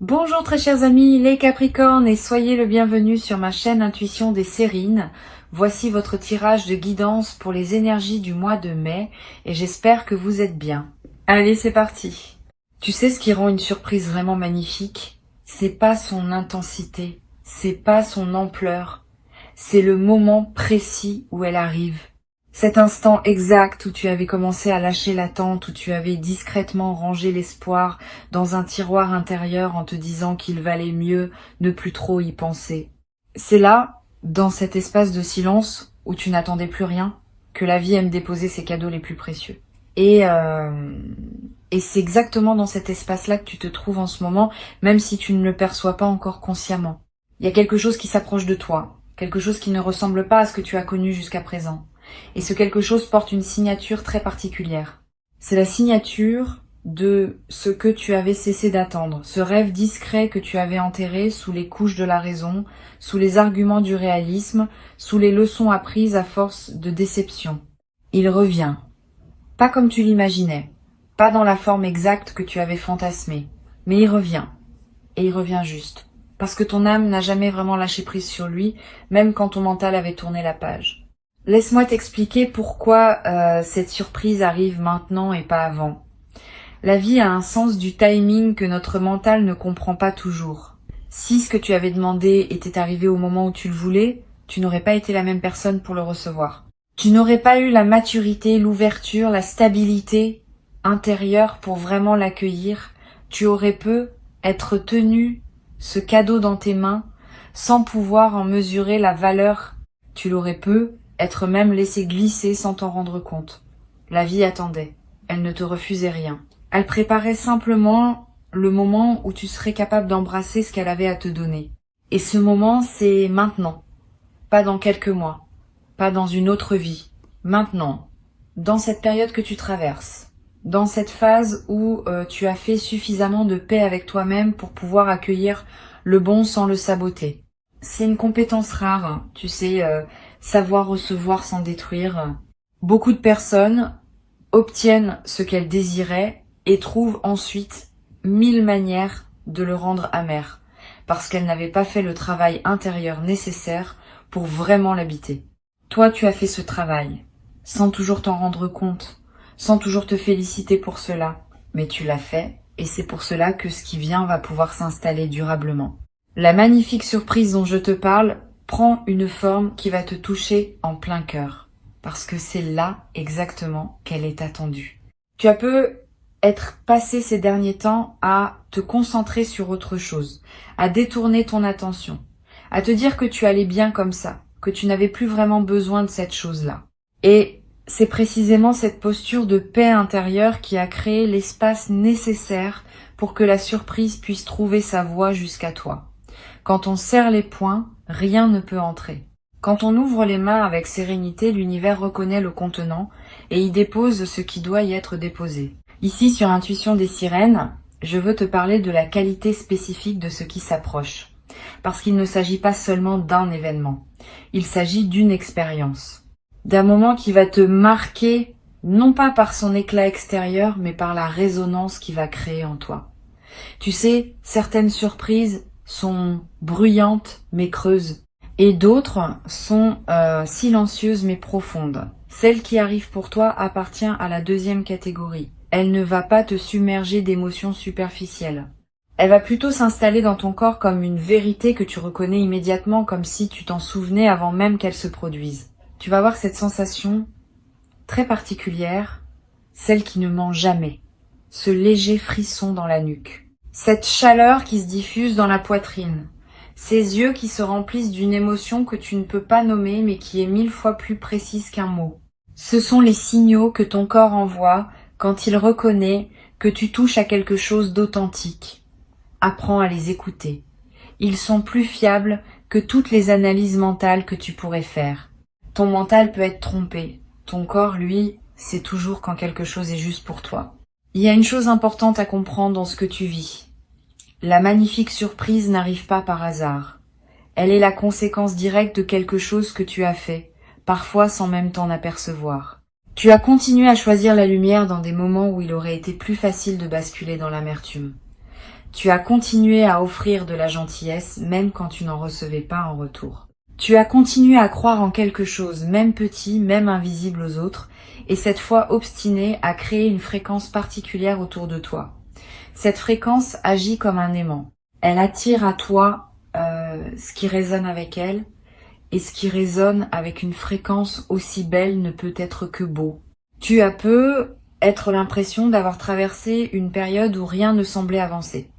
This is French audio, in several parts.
Bonjour très chers amis, les Capricornes, et soyez le bienvenu sur ma chaîne Intuition des Sérines. Voici votre tirage de guidance pour les énergies du mois de mai et j'espère que vous êtes bien. Allez, c'est parti. Tu sais ce qui rend une surprise vraiment magnifique? C'est pas son intensité, c'est pas son ampleur, c'est le moment précis où elle arrive. Cet instant exact où tu avais commencé à lâcher l'attente, où tu avais discrètement rangé l'espoir dans un tiroir intérieur en te disant qu'il valait mieux ne plus trop y penser. C'est là, dans cet espace de silence où tu n'attendais plus rien, que la vie aime déposer ses cadeaux les plus précieux. Et c'est exactement dans cet espace-là que tu te trouves en ce moment, même si tu ne le perçois pas encore consciemment. Il y a quelque chose qui s'approche de toi, quelque chose qui ne ressemble pas à ce que tu as connu jusqu'à présent. Et ce quelque chose porte une signature très particulière. C'est la signature de ce que tu avais cessé d'attendre, ce rêve discret que tu avais enterré sous les couches de la raison, sous les arguments du réalisme, sous les leçons apprises à force de déception. Il revient. Pas comme tu l'imaginais, pas dans la forme exacte que tu avais fantasmée, mais il revient. Et il revient juste. Parce que ton âme n'a jamais vraiment lâché prise sur lui, même quand ton mental avait tourné la page. Laisse-moi t'expliquer pourquoi cette surprise arrive maintenant et pas avant. La vie a un sens du timing que notre mental ne comprend pas toujours. Si ce que tu avais demandé était arrivé au moment où tu le voulais, tu n'aurais pas été la même personne pour le recevoir. Tu n'aurais pas eu la maturité, l'ouverture, la stabilité intérieure pour vraiment l'accueillir. Tu aurais pu être tenu ce cadeau dans tes mains sans pouvoir en mesurer la valeur. Tu l'aurais pu être même laissé glisser sans t'en rendre compte. La vie attendait. Elle ne te refusait rien. Elle préparait simplement le moment où tu serais capable d'embrasser ce qu'elle avait à te donner. Et ce moment, c'est maintenant. Pas dans quelques mois. Pas dans une autre vie. Maintenant. Dans cette période que tu traverses. Dans cette phase où tu as fait suffisamment de paix avec toi-même pour pouvoir accueillir le bon sans le saboter. C'est une compétence rare, hein. Tu sais, savoir recevoir sans détruire. Beaucoup de personnes obtiennent ce qu'elles désiraient et trouvent ensuite 1000 manières de le rendre amer, parce qu'elles n'avaient pas fait le travail intérieur nécessaire pour vraiment l'habiter. Toi, tu as fait ce travail, sans toujours t'en rendre compte, sans toujours te féliciter pour cela, mais tu l'as fait, et c'est pour cela que ce qui vient va pouvoir s'installer durablement. La magnifique surprise dont je te parle prend une forme qui va te toucher en plein cœur, parce que c'est là exactement qu'elle est attendue. Tu as pu être passé ces derniers temps à te concentrer sur autre chose, à détourner ton attention, à te dire que tu allais bien comme ça, que tu n'avais plus vraiment besoin de cette chose-là. Et c'est précisément cette posture de paix intérieure qui a créé l'espace nécessaire pour que la surprise puisse trouver sa voie jusqu'à toi. Quand on serre les poings, rien ne peut entrer. Quand on ouvre les mains avec sérénité, l'univers reconnaît le contenant et y dépose ce qui doit y être déposé. Ici, sur Intuition des Sirènes, je veux te parler de la qualité spécifique de ce qui s'approche. Parce qu'il ne s'agit pas seulement d'un événement. Il s'agit d'une expérience. D'un moment qui va te marquer, non pas par son éclat extérieur, mais par la résonance qu'il va créer en toi. Tu sais, certaines surprises sont bruyantes mais creuses, et d'autres sont silencieuses mais profondes. Celle qui arrive pour toi appartient à la deuxième catégorie. Elle ne va pas te submerger d'émotions superficielles. Elle va plutôt s'installer dans ton corps comme une vérité que tu reconnais immédiatement, comme si tu t'en souvenais avant même qu'elle se produise. Tu vas avoir cette sensation très particulière, celle qui ne ment jamais, ce léger frisson dans la nuque. Cette chaleur qui se diffuse dans la poitrine, ces yeux qui se remplissent d'une émotion que tu ne peux pas nommer mais qui est 1000 fois plus précise qu'un mot. Ce sont les signaux que ton corps envoie quand il reconnaît que tu touches à quelque chose d'authentique. Apprends à les écouter. Ils sont plus fiables que toutes les analyses mentales que tu pourrais faire. Ton mental peut être trompé. Ton corps, lui, sait toujours quand quelque chose est juste pour toi. Il y a une chose importante à comprendre dans ce que tu vis. La magnifique surprise n'arrive pas par hasard. Elle est la conséquence directe de quelque chose que tu as fait, parfois sans même t'en apercevoir. Tu as continué à choisir la lumière dans des moments où il aurait été plus facile de basculer dans l'amertume. Tu as continué à offrir de la gentillesse même quand tu n'en recevais pas en retour. Tu as continué à croire en quelque chose, même petit, même invisible aux autres, et cette fois obstiné à créer une fréquence particulière autour de toi. Cette fréquence agit comme un aimant. Elle attire à toi ce qui résonne avec elle, et ce qui résonne avec une fréquence aussi belle ne peut être que beau. Tu as peu être l'impression d'avoir traversé une période où rien ne semblait avancer,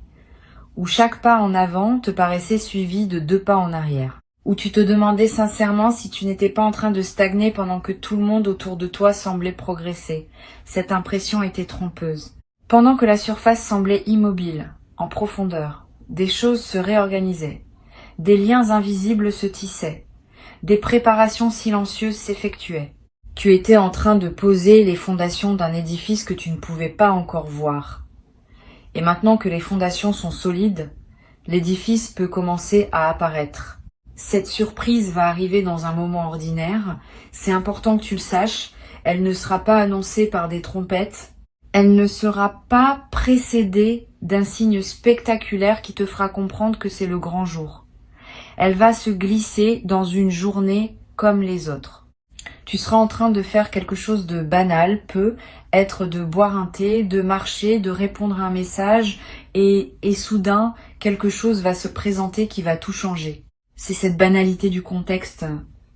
où chaque pas en avant te paraissait suivi de 2 pas en arrière, où tu te demandais sincèrement si tu n'étais pas en train de stagner pendant que tout le monde autour de toi semblait progresser. Cette impression était trompeuse. Pendant que la surface semblait immobile, en profondeur, des choses se réorganisaient, des liens invisibles se tissaient, des préparations silencieuses s'effectuaient. Tu étais en train de poser les fondations d'un édifice que tu ne pouvais pas encore voir. Et maintenant que les fondations sont solides, l'édifice peut commencer à apparaître. Cette surprise va arriver dans un moment ordinaire, c'est important que tu le saches, elle ne sera pas annoncée par des trompettes, elle ne sera pas précédée d'un signe spectaculaire qui te fera comprendre que c'est le grand jour. Elle va se glisser dans une journée comme les autres. Tu seras en train de faire quelque chose de banal, peut être de boire un thé, de marcher, de répondre à un message, et soudain, quelque chose va se présenter qui va tout changer. C'est cette banalité du contexte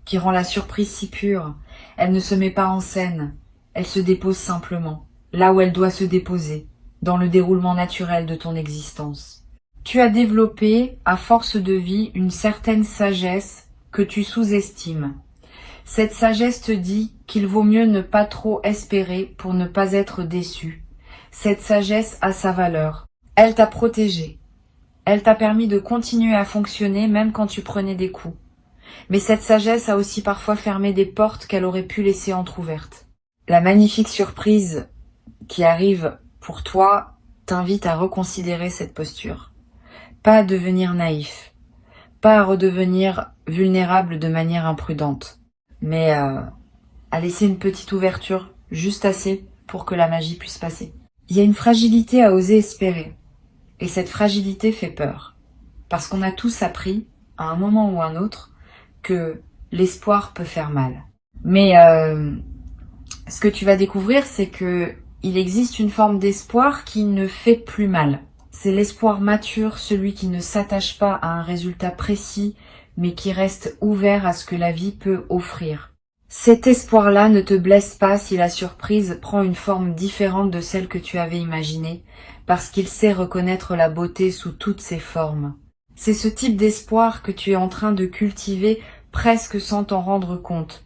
qui rend la surprise si pure. Elle ne se met pas en scène, elle se dépose simplement, là où elle doit se déposer, dans le déroulement naturel de ton existence. Tu as développé, à force de vie, une certaine sagesse que tu sous-estimes. Cette sagesse te dit qu'il vaut mieux ne pas trop espérer pour ne pas être déçu. Cette sagesse a sa valeur. Elle t'a protégé. Elle t'a permis de continuer à fonctionner même quand tu prenais des coups. Mais cette sagesse a aussi parfois fermé des portes qu'elle aurait pu laisser entr'ouvertes. La magnifique surprise qui arrive pour toi t'invite à reconsidérer cette posture. Pas à devenir naïf, pas à redevenir vulnérable de manière imprudente, mais à laisser une petite ouverture, juste assez pour que la magie puisse passer. Il y a une fragilité à oser espérer, et cette fragilité fait peur, parce qu'on a tous appris, à un moment ou un autre, que l'espoir peut faire mal. Mais ce que tu vas découvrir, c'est que il existe une forme d'espoir qui ne fait plus mal. C'est l'espoir mature, celui qui ne s'attache pas à un résultat précis, mais qui reste ouvert à ce que la vie peut offrir. Cet espoir-là ne te blesse pas si la surprise prend une forme différente de celle que tu avais imaginée, parce qu'il sait reconnaître la beauté sous toutes ses formes. C'est ce type d'espoir que tu es en train de cultiver presque sans t'en rendre compte.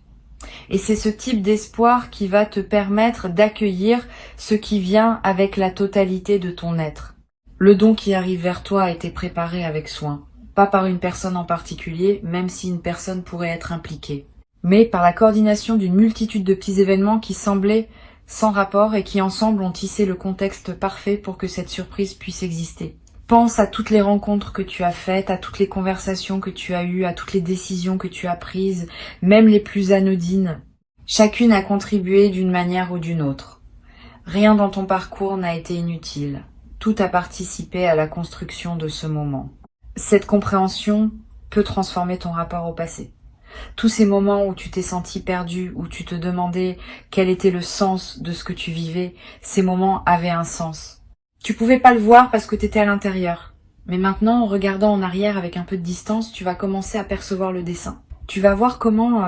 Et c'est ce type d'espoir qui va te permettre d'accueillir ce qui vient avec la totalité de ton être. Le don qui arrive vers toi a été préparé avec soin, pas par une personne en particulier, même si une personne pourrait être impliquée, mais par la coordination d'une multitude de petits événements qui semblaient sans rapport et qui ensemble ont tissé le contexte parfait pour que cette surprise puisse exister. Pense à toutes les rencontres que tu as faites, à toutes les conversations que tu as eues, à toutes les décisions que tu as prises, même les plus anodines. Chacune a contribué d'une manière ou d'une autre. Rien dans ton parcours n'a été inutile. Tout a participé à la construction de ce moment. Cette compréhension peut transformer ton rapport au passé. Tous ces moments où tu t'es senti perdu, où tu te demandais quel était le sens de ce que tu vivais, ces moments avaient un sens. Tu pouvais pas le voir parce que t'étais à l'intérieur. Mais maintenant, en regardant en arrière avec un peu de distance, tu vas commencer à percevoir le dessin. Tu vas voir comment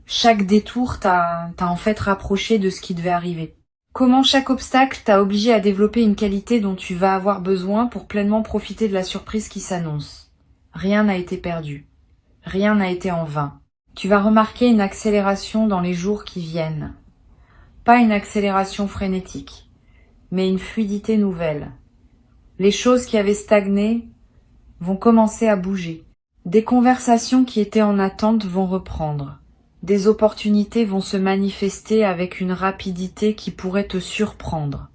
chaque détour t'a en fait rapproché de ce qui devait arriver. Comment chaque obstacle t'a obligé à développer une qualité dont tu vas avoir besoin pour pleinement profiter de la surprise qui s'annonce. Rien n'a été perdu. Rien n'a été en vain. Tu vas remarquer une accélération dans les jours qui viennent. Pas une accélération frénétique, mais une fluidité nouvelle. Les choses qui avaient stagné vont commencer à bouger. Des conversations qui étaient en attente vont reprendre. Des opportunités vont se manifester avec une rapidité qui pourrait te surprendre.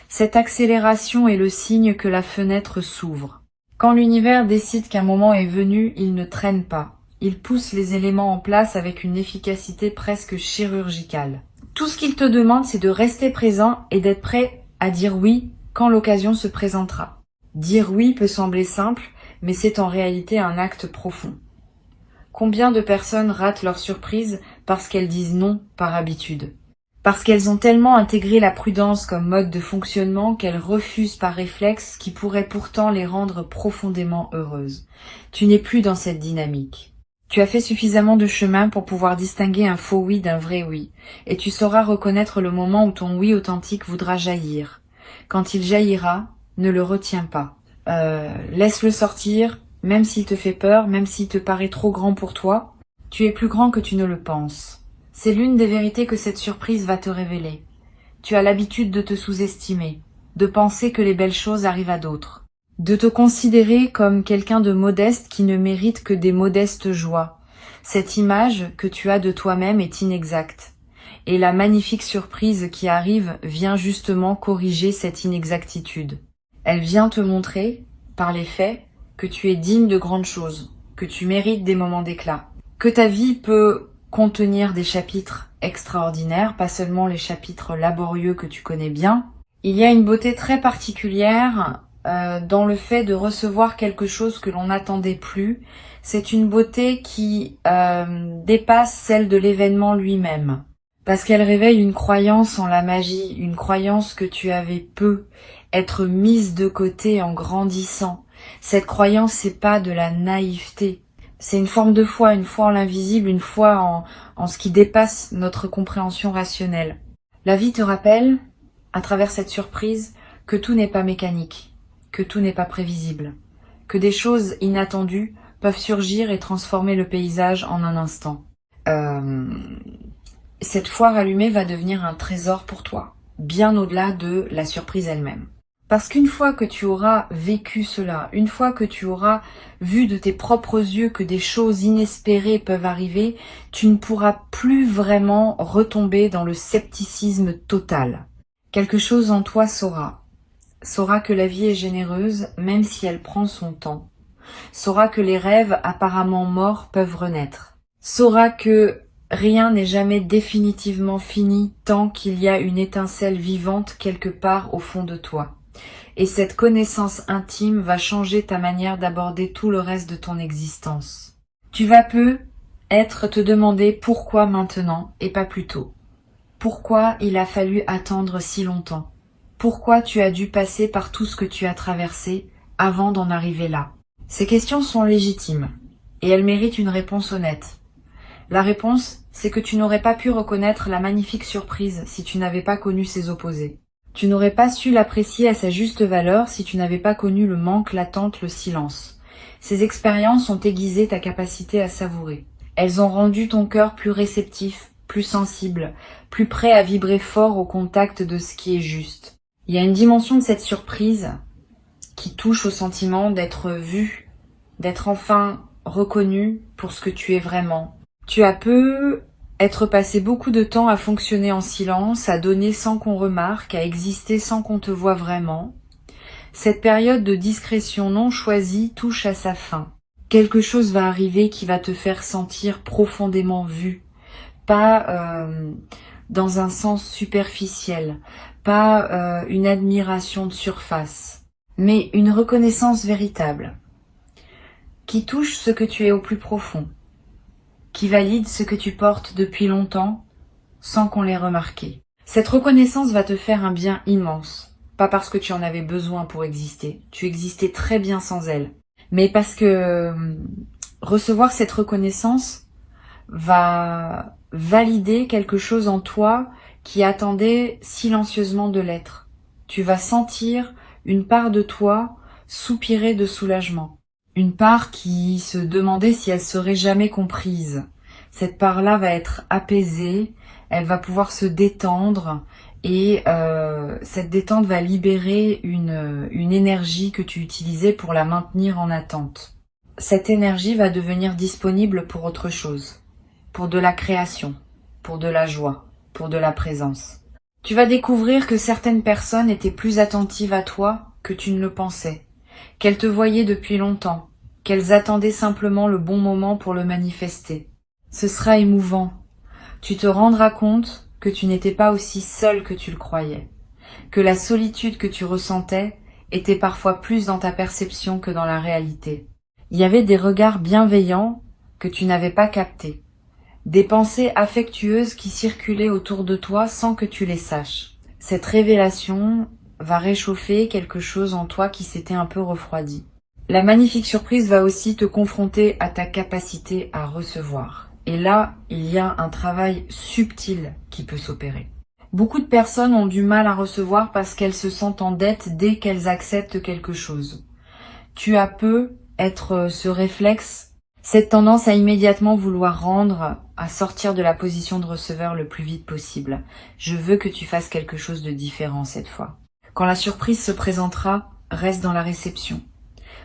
Cette accélération est le signe que la fenêtre s'ouvre. Quand l'univers décide qu'un moment est venu, il ne traîne pas. Il pousse les éléments en place avec une efficacité presque chirurgicale. Tout ce qu'il te demande, c'est de rester présent et d'être prêt à dire oui quand l'occasion se présentera. Dire oui peut sembler simple, mais c'est en réalité un acte profond. Combien de personnes ratent leur surprise parce qu'elles disent non par habitude? Parce qu'elles ont tellement intégré la prudence comme mode de fonctionnement qu'elles refusent par réflexe ce qui pourrait pourtant les rendre profondément heureuses. Tu n'es plus dans cette dynamique. Tu as fait suffisamment de chemin pour pouvoir distinguer un faux oui d'un vrai oui, et tu sauras reconnaître le moment où ton oui authentique voudra jaillir. Quand il jaillira, ne le retiens pas. Laisse-le sortir, même s'il te fait peur, même s'il te paraît trop grand pour toi. Tu es plus grand que tu ne le penses. C'est l'une des vérités que cette surprise va te révéler. Tu as l'habitude de te sous-estimer, de penser que les belles choses arrivent à d'autres, de te considérer comme quelqu'un de modeste qui ne mérite que des modestes joies. Cette image que tu as de toi-même est inexacte. Et la magnifique surprise qui arrive vient justement corriger cette inexactitude. Elle vient te montrer, par les faits, que tu es digne de grandes choses, que tu mérites des moments d'éclat, que ta vie peut contenir des chapitres extraordinaires, pas seulement les chapitres laborieux que tu connais bien. Il y a une beauté très particulière dans le fait de recevoir quelque chose que l'on n'attendait plus. C'est une beauté qui dépasse celle de l'événement lui-même, parce qu'elle réveille une croyance en la magie, une croyance que tu avais peu être mise de côté en grandissant. Cette croyance, c'est pas de la naïveté. C'est une forme de foi, une foi en l'invisible, une foi en ce qui dépasse notre compréhension rationnelle. La vie te rappelle, à travers cette surprise, que tout n'est pas mécanique, que tout n'est pas prévisible, que des choses inattendues peuvent surgir et transformer le paysage en un instant. Cette foire allumée va devenir un trésor pour toi, bien au-delà de la surprise elle-même. Parce qu'une fois que tu auras vécu cela, une fois que tu auras vu de tes propres yeux que des choses inespérées peuvent arriver, tu ne pourras plus vraiment retomber dans le scepticisme total. Quelque chose en toi saura que la vie est généreuse, même si elle prend son temps. Saura que les rêves apparemment morts peuvent renaître. Saura que rien n'est jamais définitivement fini tant qu'il y a une étincelle vivante quelque part au fond de toi. Et cette connaissance intime va changer ta manière d'aborder tout le reste de ton existence. Tu vas te demander pourquoi maintenant et pas plus tôt. Pourquoi il a fallu attendre si longtemps? Pourquoi tu as dû passer par tout ce que tu as traversé avant d'en arriver là? Ces questions sont légitimes et elles méritent une réponse honnête. La réponse, c'est que tu n'aurais pas pu reconnaître la magnifique surprise si tu n'avais pas connu ses opposés. Tu n'aurais pas su l'apprécier à sa juste valeur si tu n'avais pas connu le manque, l'attente, le silence. Ces expériences ont aiguisé ta capacité à savourer. Elles ont rendu ton cœur plus réceptif, plus sensible, plus prêt à vibrer fort au contact de ce qui est juste. Il y a une dimension de cette surprise qui touche au sentiment d'être vu, d'être enfin reconnu pour ce que tu es vraiment. Tu as être passé beaucoup de temps à fonctionner en silence, à donner sans qu'on remarque, à exister sans qu'on te voie vraiment. Cette période de discrétion non choisie touche à sa fin. Quelque chose va arriver qui va te faire sentir profondément vu, pas dans un sens superficiel, pas une admiration de surface, mais une reconnaissance véritable, qui touche ce que tu es au plus profond, qui valide ce que tu portes depuis longtemps sans qu'on l'ait remarqué. Cette reconnaissance va te faire un bien immense, pas parce que tu en avais besoin pour exister, tu existais très bien sans elle, mais parce que recevoir cette reconnaissance va valider quelque chose en toi qui attendait silencieusement de l'être. Tu vas sentir une part de toi soupirer de soulagement. Une part qui se demandait si elle serait jamais comprise. Cette part-là va être apaisée, elle va pouvoir se détendre et cette détente va libérer une énergie que tu utilisais pour la maintenir en attente. Cette énergie va devenir disponible pour autre chose, pour de la création, pour de la joie, pour de la présence. Tu vas découvrir que certaines personnes étaient plus attentives à toi que tu ne le pensais, qu'elles te voyaient depuis longtemps, qu'elles attendaient simplement le bon moment pour le manifester. Ce sera émouvant. Tu te rendras compte que tu n'étais pas aussi seul que tu le croyais, que la solitude que tu ressentais était parfois plus dans ta perception que dans la réalité. Il y avait des regards bienveillants que tu n'avais pas captés, des pensées affectueuses qui circulaient autour de toi sans que tu les saches. Cette révélation va réchauffer quelque chose en toi qui s'était un peu refroidi. La magnifique surprise va aussi te confronter à ta capacité à recevoir. Et là, il y a un travail subtil qui peut s'opérer. Beaucoup de personnes ont du mal à recevoir parce qu'elles se sentent en dette dès qu'elles acceptent quelque chose. Tu as peu être ce réflexe, cette tendance à immédiatement vouloir rendre, à sortir de la position de receveur le plus vite possible. Je veux que tu fasses quelque chose de différent cette fois. Quand la surprise se présentera, reste dans la réception.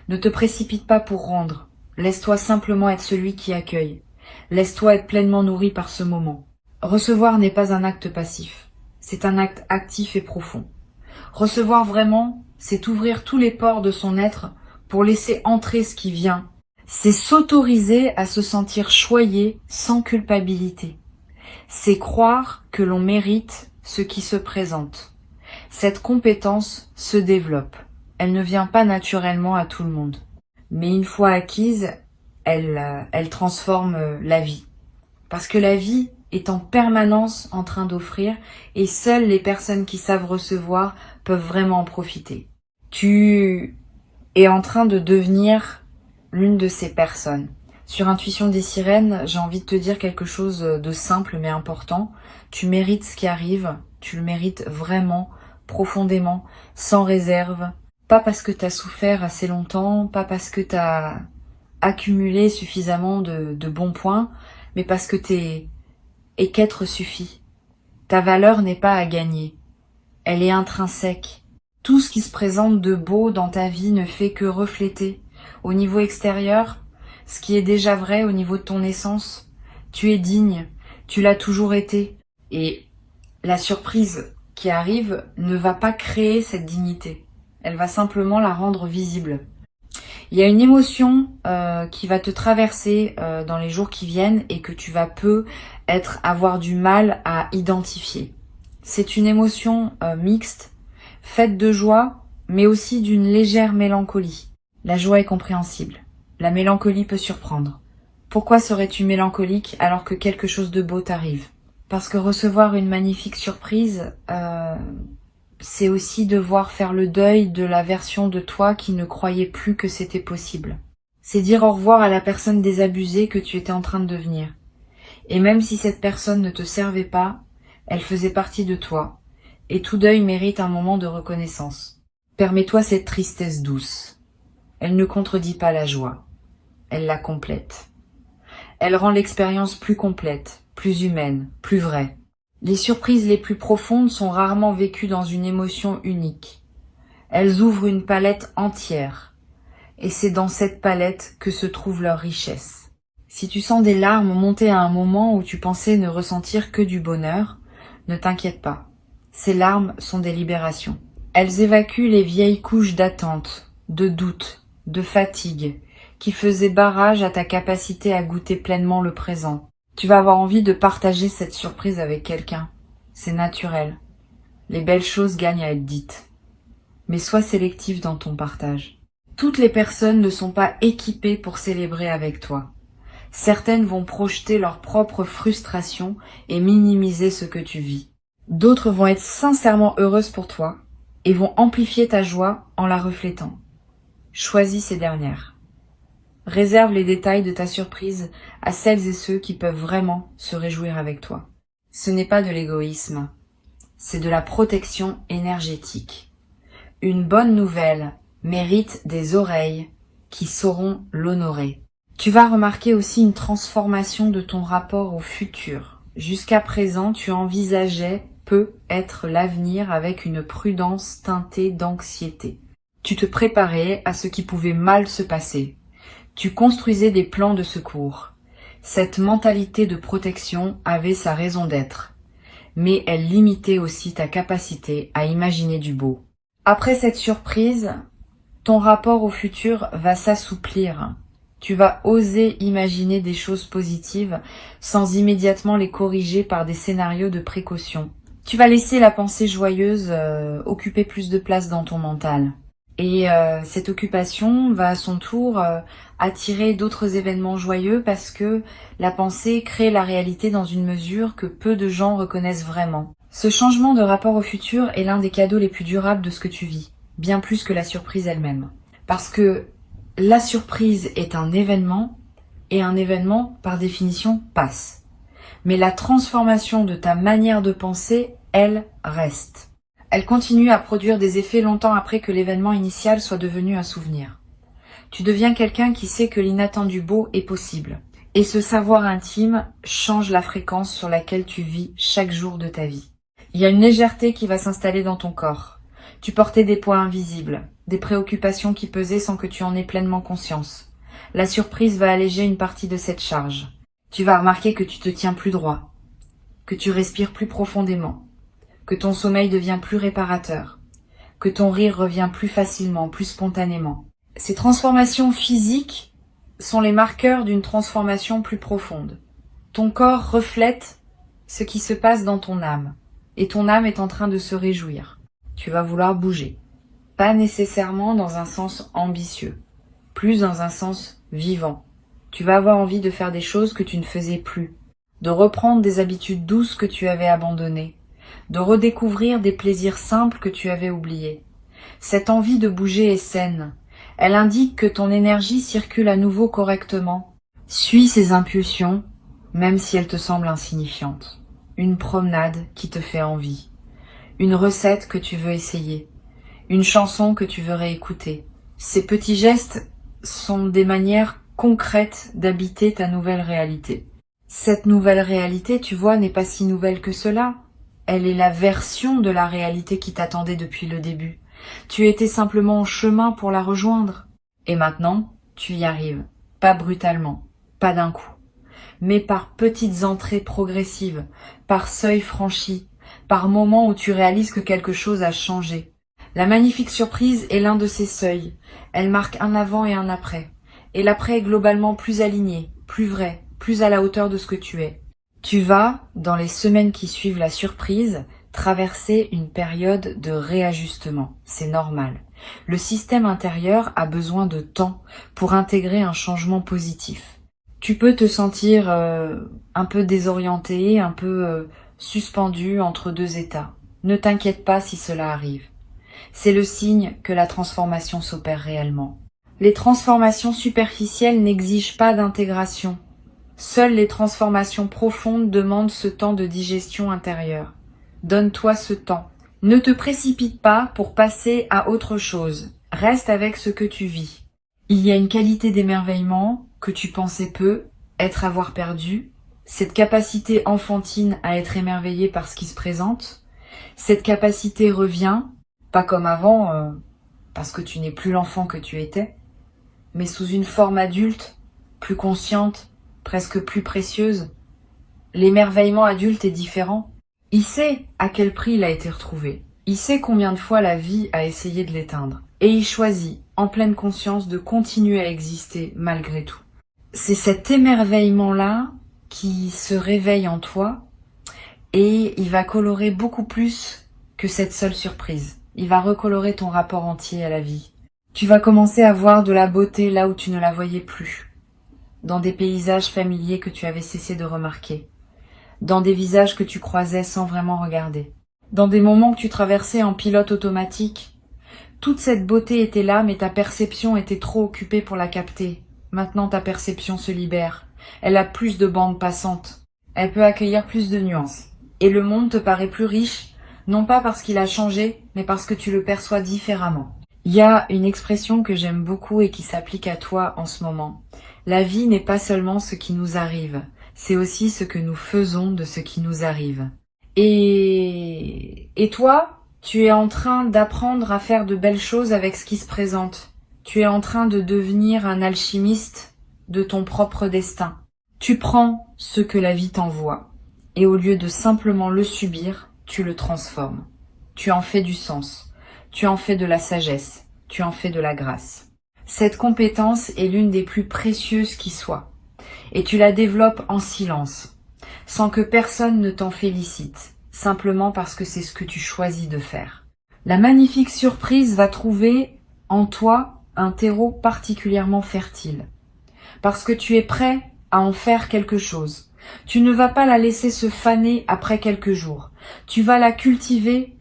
Ne te précipite pas pour rendre. Laisse-toi simplement être celui qui accueille. Laisse-toi être pleinement nourri par ce moment. Recevoir n'est pas un acte passif. C'est un acte actif et profond. Recevoir vraiment, c'est ouvrir tous les pores de son être pour laisser entrer ce qui vient. C'est s'autoriser à se sentir choyé sans culpabilité. C'est croire que l'on mérite ce qui se présente. Cette compétence se développe. Elle ne vient pas naturellement à tout le monde. Mais une fois acquise, elle transforme la vie. Parce que la vie est en permanence en train d'offrir et seules les personnes qui savent recevoir peuvent vraiment en profiter. Tu es en train de devenir l'une de ces personnes. Sur Intuition des Sirènes, j'ai envie de te dire quelque chose de simple mais important. Tu mérites ce qui arrive, tu le mérites vraiment, profondément, sans réserve. Pas parce que tu as souffert assez longtemps, pas parce que tu as accumulé suffisamment de bons points, mais parce que et qu'être suffit. Ta valeur n'est pas à gagner. Elle est intrinsèque. Tout ce qui se présente de beau dans ta vie ne fait que refléter, au niveau extérieur, ce qui est déjà vrai au niveau de ton essence. Tu es digne, tu l'as toujours été. Et la surprise qui arrive ne va pas créer cette dignité. Elle va simplement la rendre visible. Il y a une émotion qui va te traverser dans les jours qui viennent et que tu vas avoir du mal à identifier. C'est une émotion mixte, faite de joie, mais aussi d'une légère mélancolie. La joie est compréhensible. La mélancolie peut surprendre. Pourquoi serais-tu mélancolique alors que quelque chose de beau t'arrive? Parce que recevoir une magnifique surprise, c'est aussi devoir faire le deuil de la version de toi qui ne croyait plus que c'était possible. C'est dire au revoir à la personne désabusée que tu étais en train de devenir. Et même si cette personne ne te servait pas, elle faisait partie de toi. Et tout deuil mérite un moment de reconnaissance. Permets-toi cette tristesse douce. Elle ne contredit pas la joie. Elle la complète. Elle rend l'expérience plus complète, plus humaine, plus vraie. Les surprises les plus profondes sont rarement vécues dans une émotion unique. Elles ouvrent une palette entière. Et c'est dans cette palette que se trouve leur richesse. Si tu sens des larmes monter à un moment où tu pensais ne ressentir que du bonheur, ne t'inquiète pas. Ces larmes sont des libérations. Elles évacuent les vieilles couches d'attente, de doute, de fatigue, qui faisaient barrage à ta capacité à goûter pleinement le présent. Tu vas avoir envie de partager cette surprise avec quelqu'un. C'est naturel. Les belles choses gagnent à être dites. Mais sois sélectif dans ton partage. Toutes les personnes ne sont pas équipées pour célébrer avec toi. Certaines vont projeter leur propre frustration et minimiser ce que tu vis. D'autres vont être sincèrement heureuses pour toi et vont amplifier ta joie en la reflétant. Choisis ces dernières. Réserve les détails de ta surprise à celles et ceux qui peuvent vraiment se réjouir avec toi. Ce n'est pas de l'égoïsme, c'est de la protection énergétique. Une bonne nouvelle mérite des oreilles qui sauront l'honorer. Tu vas remarquer aussi une transformation de ton rapport au futur. Jusqu'à présent, tu envisageais être l'avenir avec une prudence teintée d'anxiété. Tu te préparais à ce qui pouvait mal se passer. Tu construisais des plans de secours. Cette mentalité de protection avait sa raison d'être, mais elle limitait aussi ta capacité à imaginer du beau. Après cette surprise, ton rapport au futur va s'assouplir. Tu vas oser imaginer des choses positives sans immédiatement les corriger par des scénarios de précaution. Tu vas laisser la pensée joyeuse occuper plus de place dans ton mental. Et cette occupation va à son tour attirer d'autres événements joyeux parce que la pensée crée la réalité dans une mesure que peu de gens reconnaissent vraiment. Ce changement de rapport au futur est l'un des cadeaux les plus durables de ce que tu vis, bien plus que la surprise elle-même. Parce que la surprise est un événement, et un événement, par définition, passe. Mais la transformation de ta manière de penser, elle, reste. Elle continue à produire des effets longtemps après que l'événement initial soit devenu un souvenir. Tu deviens quelqu'un qui sait que l'inattendu beau est possible. Et ce savoir intime change la fréquence sur laquelle tu vis chaque jour de ta vie. Il y a une légèreté qui va s'installer dans ton corps. Tu portais des poids invisibles, des préoccupations qui pesaient sans que tu en aies pleinement conscience. La surprise va alléger une partie de cette charge. Tu vas remarquer que tu te tiens plus droit, que tu respires plus profondément, que ton sommeil devient plus réparateur, que ton rire revient plus facilement, plus spontanément. Ces transformations physiques sont les marqueurs d'une transformation plus profonde. Ton corps reflète ce qui se passe dans ton âme, et ton âme est en train de se réjouir. Tu vas vouloir bouger, pas nécessairement dans un sens ambitieux, plus dans un sens vivant. Tu vas avoir envie de faire des choses que tu ne faisais plus, de reprendre des habitudes douces que tu avais abandonnées, de redécouvrir des plaisirs simples que tu avais oubliés. Cette envie de bouger est saine. Elle indique que ton énergie circule à nouveau correctement. Suis ces impulsions, même si elles te semblent insignifiantes. Une promenade qui te fait envie. Une recette que tu veux essayer. Une chanson que tu veux réécouter. Ces petits gestes sont des manières concrètes d'habiter ta nouvelle réalité. Cette nouvelle réalité, tu vois, n'est pas si nouvelle que cela. Elle est la version de la réalité qui t'attendait depuis le début. Tu étais simplement en chemin pour la rejoindre. Et maintenant, tu y arrives. Pas brutalement, pas d'un coup, mais par petites entrées progressives, par seuils franchis, par moments où tu réalises que quelque chose a changé. La magnifique surprise est l'un de ces seuils. Elle marque un avant et un après. Et l'après est globalement plus aligné, plus vrai, plus à la hauteur de ce que tu es. Tu vas, dans les semaines qui suivent la surprise, traverser une période de réajustement. C'est normal. Le système intérieur a besoin de temps pour intégrer un changement positif. Tu peux te sentir un peu désorienté, un peu suspendu entre deux états. Ne t'inquiète pas si cela arrive. C'est le signe que la transformation s'opère réellement. Les transformations superficielles n'exigent pas d'intégration. Seules les transformations profondes demandent ce temps de digestion intérieure. Donne-toi ce temps. Ne te précipite pas pour passer à autre chose. Reste avec ce que tu vis. Il y a une qualité d'émerveillement que tu pensais peu, être avoir perdu, cette capacité enfantine à être émerveillé par ce qui se présente. Cette capacité revient, pas comme avant, parce que tu n'es plus l'enfant que tu étais, mais sous une forme adulte, plus consciente, presque plus précieuse. L'émerveillement adulte est différent. Il sait à quel prix il a été retrouvé. Il sait combien de fois la vie a essayé de l'éteindre. Et il choisit, en pleine conscience, de continuer à exister malgré tout. C'est cet émerveillement-là qui se réveille en toi et il va colorer beaucoup plus que cette seule surprise. Il va recolorer ton rapport entier à la vie. Tu vas commencer à voir de la beauté là où tu ne la voyais plus, dans des paysages familiers que tu avais cessé de remarquer, dans des visages que tu croisais sans vraiment regarder, dans des moments que tu traversais en pilote automatique. Toute cette beauté était là, mais ta perception était trop occupée pour la capter. Maintenant, ta perception se libère. Elle a plus de bandes passantes. Elle peut accueillir plus de nuances. Et le monde te paraît plus riche, non pas parce qu'il a changé, mais parce que tu le perçois différemment. Il y a une expression que j'aime beaucoup et qui s'applique à toi en ce moment. La vie n'est pas seulement ce qui nous arrive, c'est aussi ce que nous faisons de ce qui nous arrive. Et toi, tu es en train d'apprendre à faire de belles choses avec ce qui se présente. Tu es en train de devenir un alchimiste de ton propre destin. Tu prends ce que la vie t'envoie et au lieu de simplement le subir, tu le transformes. Tu en fais du sens. Tu en fais de la sagesse, tu en fais de la grâce. Cette compétence est l'une des plus précieuses qui soit, et tu la développes en silence, sans que personne ne t'en félicite, simplement parce que c'est ce que tu choisis de faire. La magnifique surprise va trouver en toi un terreau particulièrement fertile. Parce que tu es prêt à en faire quelque chose. Tu ne vas pas la laisser se faner après quelques jours. Tu vas la cultiver,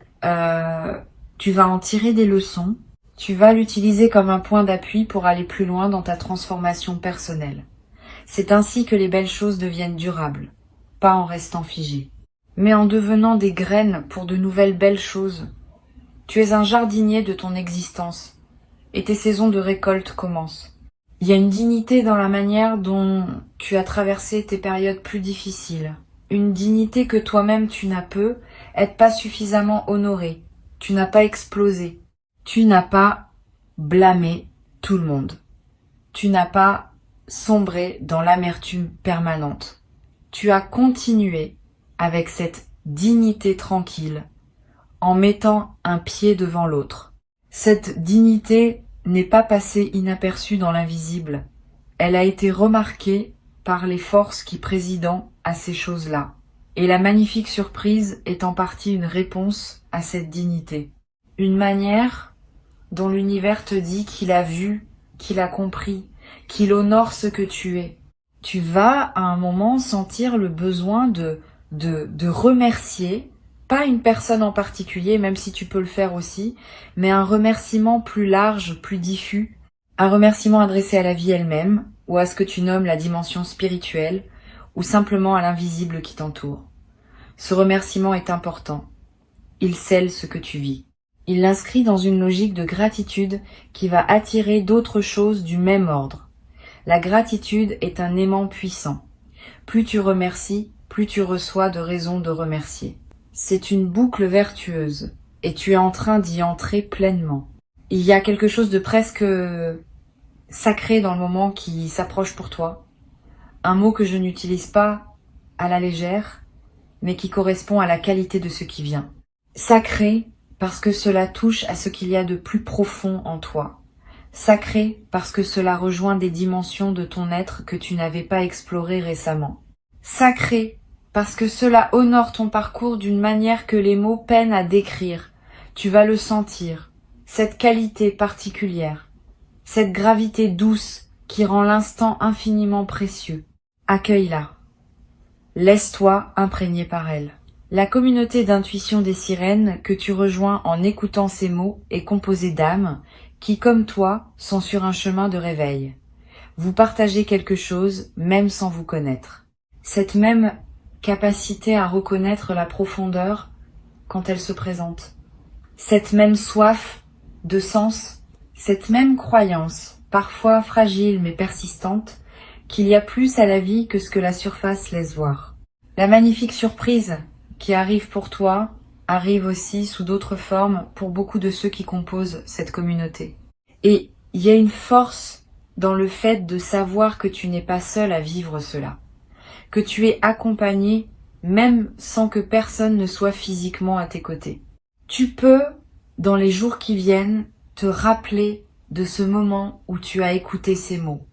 tu vas en tirer des leçons. Tu vas l'utiliser comme un point d'appui pour aller plus loin dans ta transformation personnelle. C'est ainsi que les belles choses deviennent durables, pas en restant figées, mais en devenant des graines pour de nouvelles belles choses. Tu es un jardinier de ton existence, et tes saisons de récolte commencent. Il y a une dignité dans la manière dont tu as traversé tes périodes plus difficiles. Une dignité que toi-même tu n'as peu, être pas suffisamment honoré. Tu n'as pas explosé. Tu n'as pas blâmé tout le monde. Tu n'as pas sombré dans l'amertume permanente. Tu as continué avec cette dignité tranquille, en mettant un pied devant l'autre. Cette dignité n'est pas passée inaperçue dans l'invisible. Elle a été remarquée par les forces qui président à ces choses-là. Et la magnifique surprise est en partie une réponse à cette dignité. Une manière dont l'univers te dit qu'il a vu, qu'il a compris, qu'il honore ce que tu es. Tu vas à un moment sentir le besoin de remercier, pas une personne en particulier, même si tu peux le faire aussi, mais un remerciement plus large, plus diffus, un remerciement adressé à la vie elle-même, ou à ce que tu nommes la dimension spirituelle, ou simplement à l'invisible qui t'entoure. Ce remerciement est important. Il scelle ce que tu vis. Il l'inscrit dans une logique de gratitude qui va attirer d'autres choses du même ordre. La gratitude est un aimant puissant. Plus tu remercies, plus tu reçois de raisons de remercier. C'est une boucle vertueuse, et tu es en train d'y entrer pleinement. Il y a quelque chose de presque sacré dans le moment qui s'approche pour toi. Un mot que je n'utilise pas à la légère, mais qui correspond à la qualité de ce qui vient. Sacré parce que cela touche à ce qu'il y a de plus profond en toi. Sacré parce que cela rejoint des dimensions de ton être que tu n'avais pas explorées récemment. Sacré parce que cela honore ton parcours d'une manière que les mots peinent à décrire. Tu vas le sentir, cette qualité particulière, cette gravité douce qui rend l'instant infiniment précieux. Accueille-la. Laisse-toi imprégner par elle. La communauté d'intuition des sirènes que tu rejoins en écoutant ces mots est composée d'âmes qui, comme toi, sont sur un chemin de réveil. Vous partagez quelque chose, même sans vous connaître. Cette même capacité à reconnaître la profondeur quand elle se présente. Cette même soif de sens, cette même croyance, parfois fragile mais persistante, qu'il y a plus à la vie que ce que la surface laisse voir. La magnifique surprise qui arrive pour toi arrive aussi sous d'autres formes pour beaucoup de ceux qui composent cette communauté. Et il y a une force dans le fait de savoir que tu n'es pas seul à vivre cela, que tu es accompagné même sans que personne ne soit physiquement à tes côtés. Tu peux, dans les jours qui viennent, te rappeler de ce moment où tu as écouté ces mots,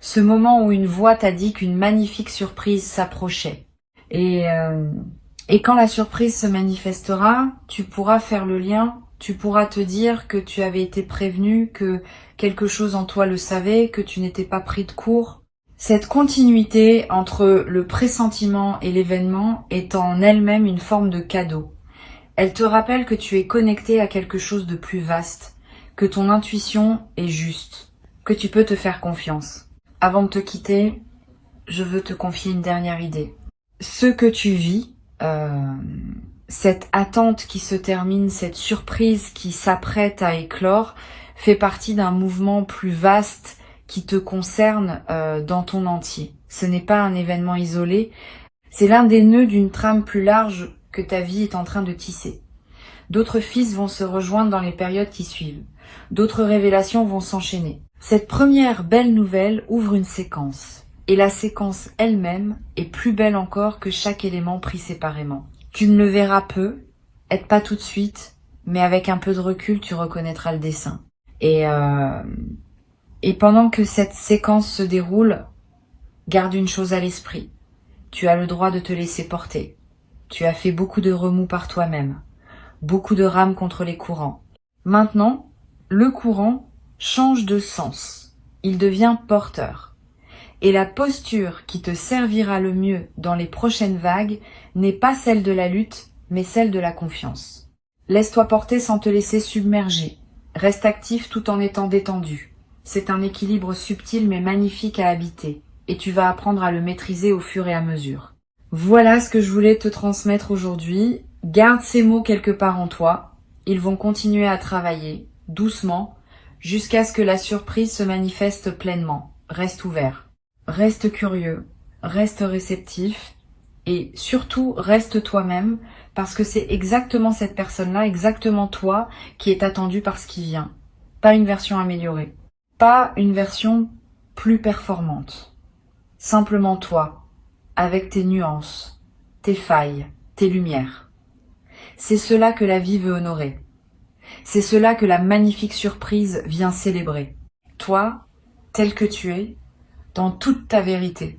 ce moment où une voix t'a dit qu'une magnifique surprise s'approchait. Et quand la surprise se manifestera, tu pourras faire le lien, tu pourras te dire que tu avais été prévenu, que quelque chose en toi le savait, que tu n'étais pas pris de court. Cette continuité entre le pressentiment et l'événement est en elle-même une forme de cadeau. Elle te rappelle que tu es connecté à quelque chose de plus vaste, que ton intuition est juste, que tu peux te faire confiance. Avant de te quitter, je veux te confier une dernière idée. Ce que tu vis, cette attente qui se termine, cette surprise qui s'apprête à éclore, fait partie d'un mouvement plus vaste qui te concerne dans ton entier. Ce n'est pas un événement isolé, c'est l'un des nœuds d'une trame plus large que ta vie est en train de tisser. D'autres fils vont se rejoindre dans les périodes qui suivent. D'autres révélations vont s'enchaîner. Cette première belle nouvelle ouvre une séquence. Et la séquence elle-même est plus belle encore que chaque élément pris séparément. Tu ne le verras peu, peut-être pas tout de suite, mais avec un peu de recul, tu reconnaîtras le dessin. Et pendant que cette séquence se déroule, garde une chose à l'esprit. Tu as le droit de te laisser porter. Tu as fait beaucoup de remous par toi-même, beaucoup de rames contre les courants. Maintenant, le courant change de sens. Il devient porteur. Et la posture qui te servira le mieux dans les prochaines vagues n'est pas celle de la lutte, mais celle de la confiance. Laisse-toi porter sans te laisser submerger. Reste actif tout en étant détendu. C'est un équilibre subtil mais magnifique à habiter, et tu vas apprendre à le maîtriser au fur et à mesure. Voilà ce que je voulais te transmettre aujourd'hui. Garde ces mots quelque part en toi. Ils vont continuer à travailler, doucement, jusqu'à ce que la surprise se manifeste pleinement. Reste ouvert, reste curieux, reste réceptif, et surtout reste toi-même, parce que c'est exactement cette personne-là, exactement toi, qui est attendue par ce qui vient. Pas une version améliorée, pas une version plus performante. Simplement toi, avec tes nuances, tes failles, tes lumières. C'est cela que la vie veut honorer. C'est cela que la magnifique surprise vient célébrer. Toi, tel que tu es, dans toute ta vérité.